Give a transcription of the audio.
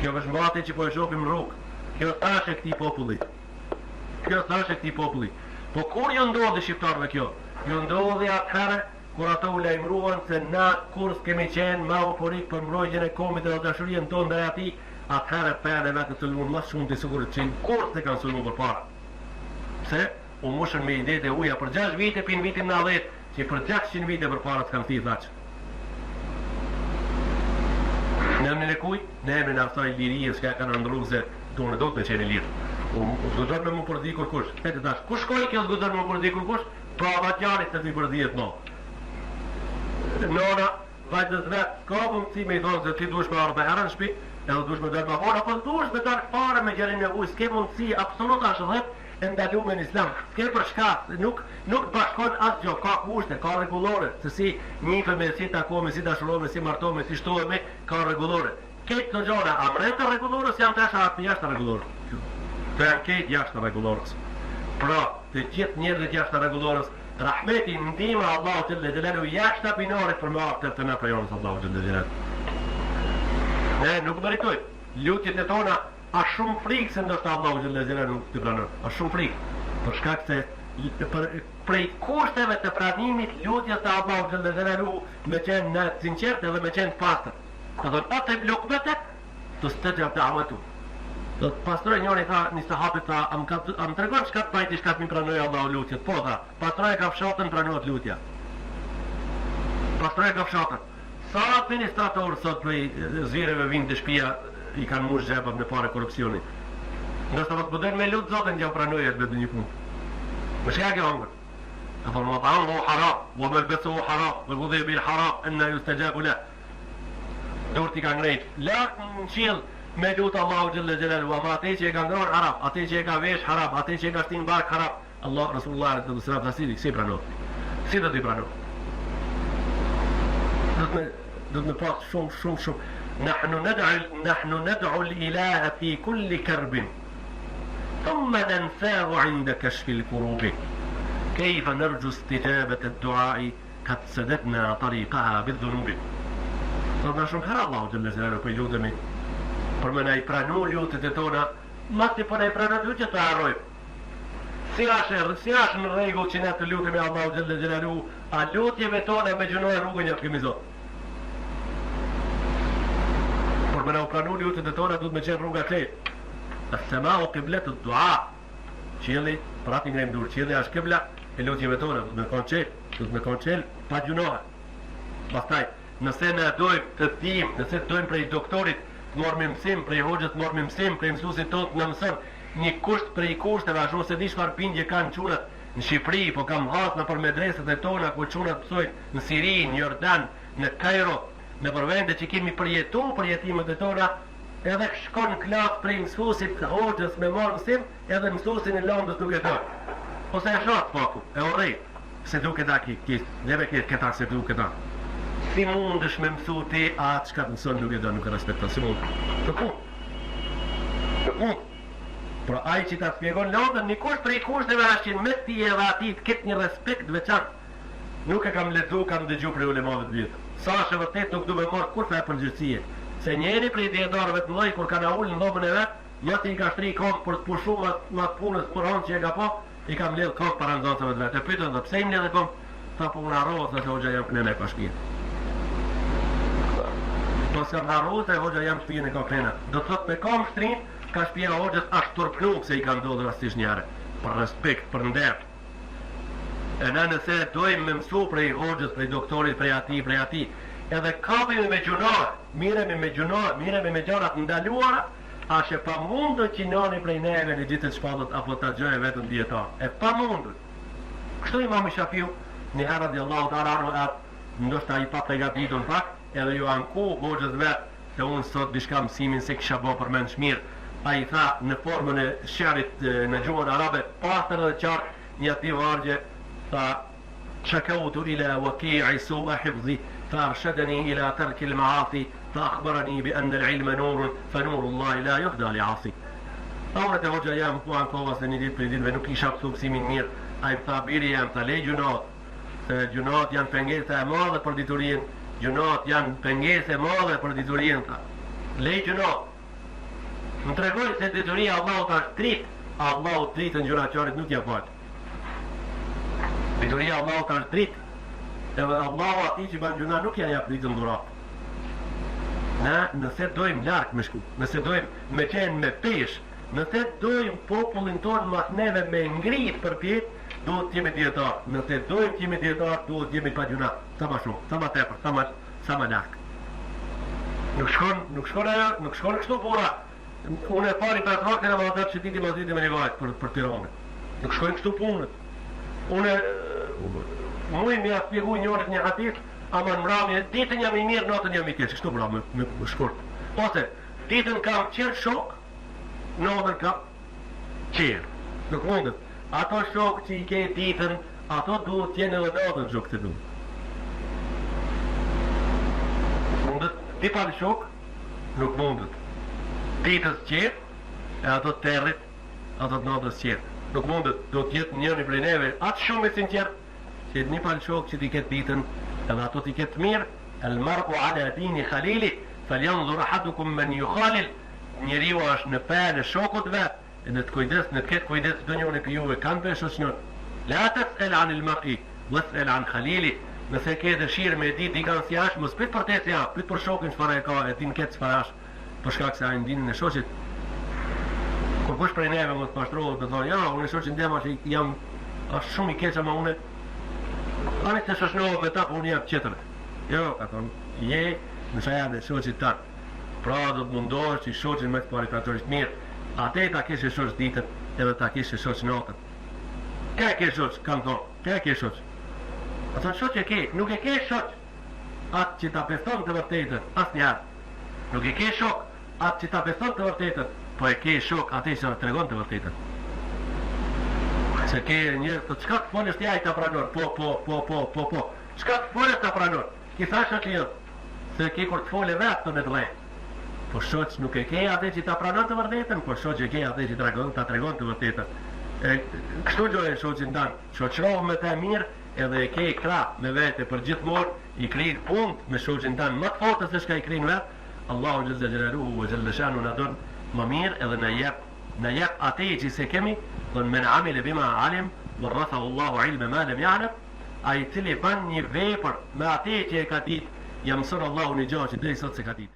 Kjo është mbati që po e shohim në rrugë. Kjo thash e këtij populli. Kjo thash e këtij populli. Po kur ju ndodhi shqiptarëve kjo? Ju ndodhi atëherë kur ato u lajmëruan se na kur s'kemi qenë ma oporik për mbrojtjen e komit dhe dashurisë tonë ndaj atij, atëherë përë vetë të lumë më shumë të sigurit që kur të kanë sulmu për para. Pse? U mushën me idetë e uja për 6 vite për në vitin 90, që për 600 vite për para të kanë thi thaqë. Në emnin e kuj? Në emnin e asaj lirie, s'ka kanë ndërru se do të me qenë lirë. Zgudon me mu përdi kur kush. Hete tash, kush shkoj kjo zgudon me mu përdi kur kush? Pra vatjarit të të përdijet no. Nona, vajtës vetë, ka mundësi me i thonë se ti duesh me arë me herën shpi, edhe duesh me dërë me hona, po duesh me dërë fare me gjerin e ujë, s'ke mundësi, absolut ashtë dhep, e ndalu me në islam. S'ke për shka, nuk bashkon asë gjo, ka kushte, ka regulore, se si njife me si takome, si dashurome, si martome, si shtoheme, ka regulore. Ketë të gjona, a mre të regulores, janë të esha atë jashtë regulores. Të janë ketë jashtë regulores. Pra, të gjithë njerëzit jashtë regulores, rahmeti ndihma Allahu Jelle Jelalu jashtë apinorit për më aftër të në prajonës Allahu Jelle Jelalu. Ne nuk meritoj. Lutjet e tona a shumë frikë se ndoshta Allahu Jelle Jelalu nuk të pranon. A shumë frikë. Për shkak se prej kushteve të pranimit lutjes të Allahu Jelle Jelalu me qenë në sinqert edhe me qenë pastër. Ka thonë atë lukmetet të stajab da'watu. Do të pastroj njëri tha, nisë hapit tha, am tregon çka të bajti shka të mi pranoj Allahu lutjet. Po tha, pastroj ka fshatën pranohet lutja. Pastroj ka fshatën. Sa administrator sot prej zvireve vinë të shtëpia i kanë mush xhepat në fare korrupsioni. Ndoshta vetë bëden me lut zotën që pranojë vetë një punë. Më shka kjo hongër. Ka thonë mat'amuhu haram, wa malbasuhu haram, wa ghudhiya bil haram, anna yustajabu lahu. Dorti ka ngrejt. Lart në qiell me lutë Allahu Jelle Jelalu, ama ate që e ka ngronë haram, ate që e ka vesh haram, ate që e ka shtin bark haram, Allah, Rasulullah të dësërat të asili, si pranoh? Si do t'i pranoh? Do të me pas shumë. Nahnu nad'u l-ilaha fi kulli karbin, thumma nanfa'u 'inda kashfi l-kurubi. Kayfa narju istijabata ad-du'a'i qad sadadna tariqaha bidh-dhunubi. Do të na shumë herë Allahu Jelle Jelalu për lutemi. Për me na i pranu lutjet e tona, masti për na i pranu lutjet të harrojmë. Si është në rregull që ne të lutemi Allahu Jelle Jelalu, a lutjeve tona me gjunoj rrugën ja kemi Zot. Për me na u pranu lutjet e tona, duhet me qenë rruga te. As-sama'u qiblatu ad-du'a. Qielli, pra ti ngrem dur, qielli është qibla e lutjeve tona, duhet me konçel, pa gjunohet. Pastaj, nëse ne dojmë të dim, nëse dojmë prej doktorit mormi mësim, prej hoxhës mormi mësim, prej mësuesit tonë në mëson, një kusht prej kushteve, ashtu se di çfarë pindje kanë çunat në Shqipëri, po kam hasë në për medreset e tona, ku çunat mësojnë në Siri, në Jordan, në Kairo, në përvende që kemi përjetu përjetimet e tona, edhe shkon klas prej mësuesit të hoxhës me marrë mësim, edhe mësuesin e Londës nuk e do. Ose e shoh paku, e urrej, se duke da neve këta se duke da. Si mundesh me mësu ti atë çka të mëson nuk e do, nuk e respekton, si mund? Të ku? Pra ai që ta spjegon Londën, një kusht prej kushteve është që me ti edhe ati të ketë një respekt veçantë. Nuk e kam lexuar, kam dëgjuar prej ulemave të vjetë. Sa është vërtet nuk du me marrë kurrë përgjegjësie. Se njëri prej dietarëve të mëdhenj kur kanë ulë në dhomën e vet, jo ti ka shtri kom për të pushuar më punës Kur'an që e ka pa, i kam lidh kom para nxënësve të vet. E pyetën se pse i mbledh kom, tha po unë harrova se hoxha jam në me pa shtëpi. Po se harrova se hoxha jam shtëpi në kokëna. Do të thotë me kom shtrin, ka shtëpia e hoxhës ashtu turplu se i ka ndodhur rastisht një herë. Për respekt, për nder. E në nëse dojmë me mësu prej hoxhës, prej doktorit, prej ati, edhe kapimi me gjunohet, miremi me gjonat ndaluara, ashe pa mundur që nani prej neve në gjithët shpallët apo të gjojë vetëm djetar. E pa mundur. Kështu Imam Shafiu, një herë radiallahu ta'ala anhu ndoshta i pa përgatitur pak, edhe ju anku hoxhës vetë, se unë sot dishka mësimin se kisha bo për menç mirë. A i tha në formën e shërit në gjuhën arabe, pastër dhe qartë, një ati vargje, tha شكوت إلى وكيع سوء حفظي فأرشدني إلى ترك المعاصي فأخبرني بأن العلم نور فنور الله لا يهدى لعاصي. Thaure të hoxha jam ku anë kova se një ditë për ditëve nuk isha pësu pësimin mirë. A i tha biri jam të lej gjunat, se gjunat janë pengese e madhe për diturien, gjunat janë pengese e madhe për diturien, tha. Lej gjunat, Më tregoj se detyria Allahut është dritë, Allahu dritën gjunaqarit nuk ja fal. Detyria Allahut është dritë, edhe Allahu atij që bën gjuna nuk ja jep dritën dhurat. Na, nëse dojmë larg me shku, nëse dojmë me qenë me pesh, nëse dojmë popullin tonë mas neve me ngrit për pjetë, duhet t'jemi djetar. Nëse dojmë t'jemi djetar, duhet t'jemi pa gjuna. Sa ma shumë, sa ma tepër, sa ma larg. Nuk shkon kështu pura. Unë e pari për traktin e vazhdat që titi maziti me një vajt për Tiranë. Nuk shkojnë kështu punët. Muj me a spjegu njërët një hadith, ama në mramje, ditën jam i mirë, natën jam i keq. Kështu pra me shkurt. Ose, ditën kam qërë shok, natën kam qërë. Nuk mundet. Ato shok që i ke ditën, ato duhet t'jene dhe natën shok të duhet. Mundet, ti pali shok, nuk mundet. Ditës qërë, e ato të territ, ato të natës qërë. Nuk mundet, do t'jetë njëri prej neve, atë shumë e sinqerë, që një pali shok që ti ketë ditën, edhe ato ti ketë mirë, el mar'u ala dini khalili, falyanzur ahadukum man yukhalil. Njeriu është në fejën e shokut vet, në të kujdes, në të ketë kujdes çdo njëri për juve kanë për shoqënor. La tas'al 'anil mar'i, was'al 'an khalili. Nëse ke dëshirë me ditë dikën si është, mos prit për te si ja, prit për shokin çfarë e ka, e din ketë çfarë është, për shkak se ai ndinin e shoqit. Kur kush prej neve mos pashtrohet të thonë, ja, unë shoqin dem jam është shumë i keq ama unë ani të shoqënohet me ta, unë jam tjetër. Jo, ka thonë, je në shaja dhe shoqit tanë. Pra do të mundohesh që shoqin me të parifatorisht mirë. Ate ta kishe shoq ditën, edhe ta kishe shoq natën. Ka ke shoq, kam thonë, ka ke shoq. A thonë shoq e ke, nuk e ke shoq atë që ta beston të vërtetën, asnjëherë. Nuk e ke shoq atë që ta beston të vërtetën, po e ke shoq atë që ta tregon të vërtetën. Se ke njerëz të çka të folësh ti ai ta pranor, po. Çka të folësh ta pranor? Ki thash atë jo. Se ke kur të folë vetë në drejt. Po shoq nuk e ke atë që ta pranon të vërtetën, po shoq e ke atë që ta tregon të vërtetën. Kështu gjojë shoqin dan, shoqërohu me të mirë, edhe e ke krah me vete për gjithmonë, i krijë punë me shoqin dan më të fortë se çka i krijnë vetë. Allahu Jalla Jalaluhu wa Jalla Shanu na don më mirë edhe na jep atë që se kemi, don men amile bima alim, warathahu Allahu ilma ma lam ya'lam. Ai cili bën një vepër me atë që e ka ditë, ja mëson Allahu një gjë që deri sot s'e ka ditë.